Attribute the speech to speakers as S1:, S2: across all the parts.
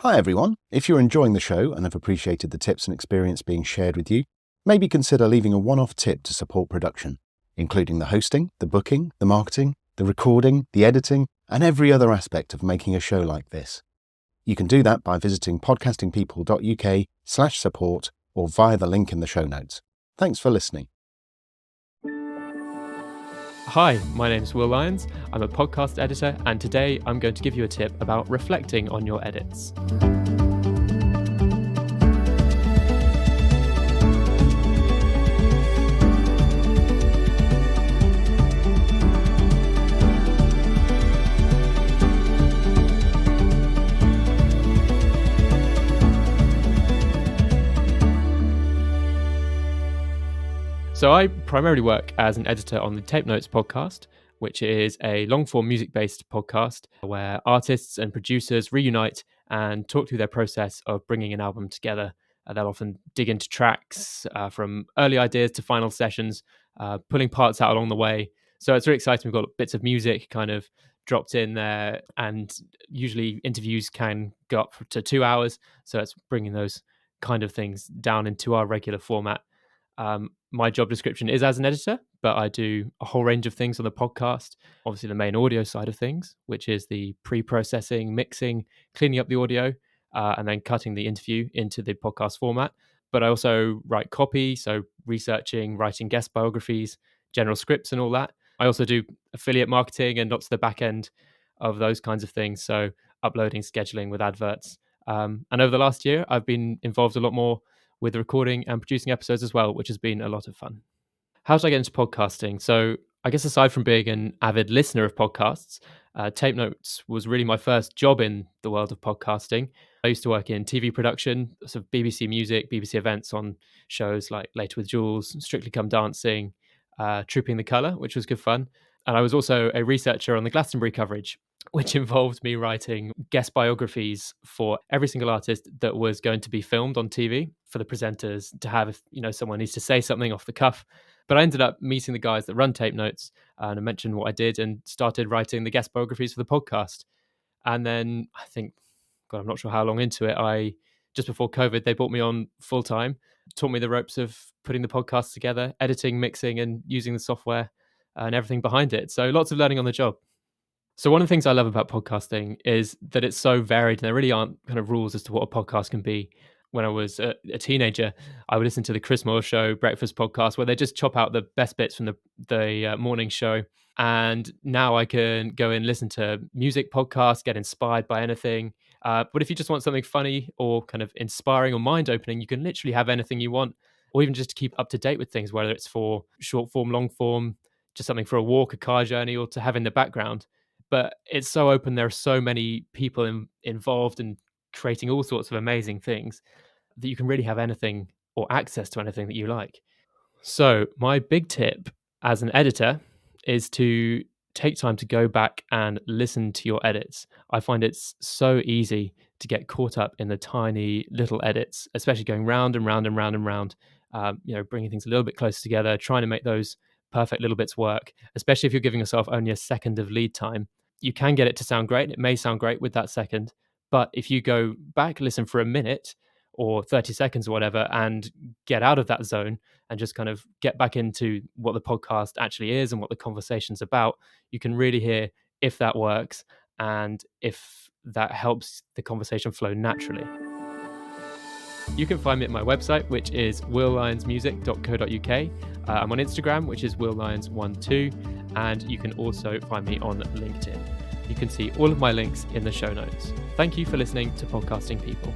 S1: Hi everyone, if you're enjoying the show and have appreciated the tips and experience being shared with you, maybe consider leaving a one-off tip to support production, including the hosting, the booking, the marketing, the recording, the editing, and every other aspect of making a show like this. You can do that by visiting podcastingpeople.uk/support or via the link in the show notes. Thanks for listening.
S2: Hi, my name is Will Lyons. I'm a podcast editor, and today I'm going to give you a tip about reflecting on your edits. So I primarily work as an editor on the Tape Notes podcast, which is a long-form music-based podcast where artists and producers reunite and talk through their process of bringing an album together. They'll often dig into tracks from early ideas to final sessions, pulling parts out along the way. So it's really exciting. We've got bits of music kind of dropped in there, and usually interviews can go up to 2 hours. So it's bringing those kind of things down into our regular format. My job description is as an editor, but I do a whole range of things on the podcast. Obviously, the main audio side of things, which is the pre-processing, mixing, cleaning up the audio, and then cutting the interview into the podcast format. But I also write copy, so researching, writing guest biographies, general scripts and all that. I also do affiliate marketing and lots of the back end of those kinds of things, so uploading, scheduling with adverts. And over the last year, I've been involved a lot more with recording and producing episodes as well, which has been a lot of fun. How did I get into podcasting? So I guess aside from being an avid listener of podcasts, Tape Notes was really my first job in the world of podcasting. I used to work in TV production, sort of BBC Music, BBC events on shows like Later with Jules, Strictly Come Dancing, Trooping the Colour, which was good fun. And I was also a researcher on the Glastonbury coverage, which involved me writing guest biographies for every single artist that was going to be filmed on TV for the presenters to have if, someone needs to say something off the cuff. But I ended up meeting the guys that run Tape Notes, and I mentioned what I did and started writing the guest biographies for the podcast. And then I think, God, I'm not sure how long into it, just before COVID, they brought me on full time, taught me the ropes of putting the podcast together, editing, mixing, and using the software and everything behind it. So lots of learning on the job. So one of the things I love about podcasting is that it's so varied, and there really aren't kind of rules as to what a podcast can be. When I was a teenager, I would listen to the Chris Moore Show breakfast podcast, where they just chop out the best bits from the morning show. And now I can go and listen to music podcasts, get inspired by anything. But if you just want something funny or kind of inspiring or mind-opening, you can literally have anything you want, or even just to keep up to date with things, whether it's for short form, long form, just something for a walk, a car journey, or to have in the background. But it's so open. There are so many people involved in creating all sorts of amazing things that you can really have anything or access to anything that you like. So my big tip as an editor is to take time to go back and listen to your edits. I find it's so easy to get caught up in the tiny little edits, especially going round and round and round and round, bringing things a little bit closer together, trying to make those perfect little bits work, especially if you're giving yourself only a second of lead time. You can get it to sound great. It may sound great with that second, but if you go back, listen for a minute or 30 seconds or whatever, and get out of that zone and just kind of get back into what the podcast actually is and what the conversation's about, you can really hear if that works and if that helps the conversation flow naturally. You can find me at my website, which is willlyonsmusic.co.uk. I'm on Instagram, which is willlyons12, and you can also find me on LinkedIn. You can see all of my links in the show notes. Thank you for listening to Podcasting People.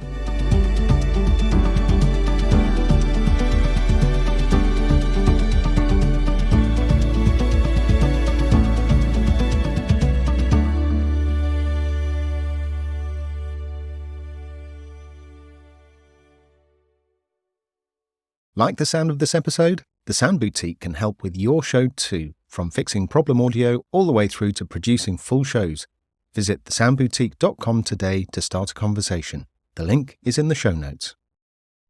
S1: Like the sound of this episode? The Sound Boutique can help with your show too, from fixing problem audio all the way through to producing full shows. Visit thesoundboutique.com today to start a conversation. The link is in the show notes.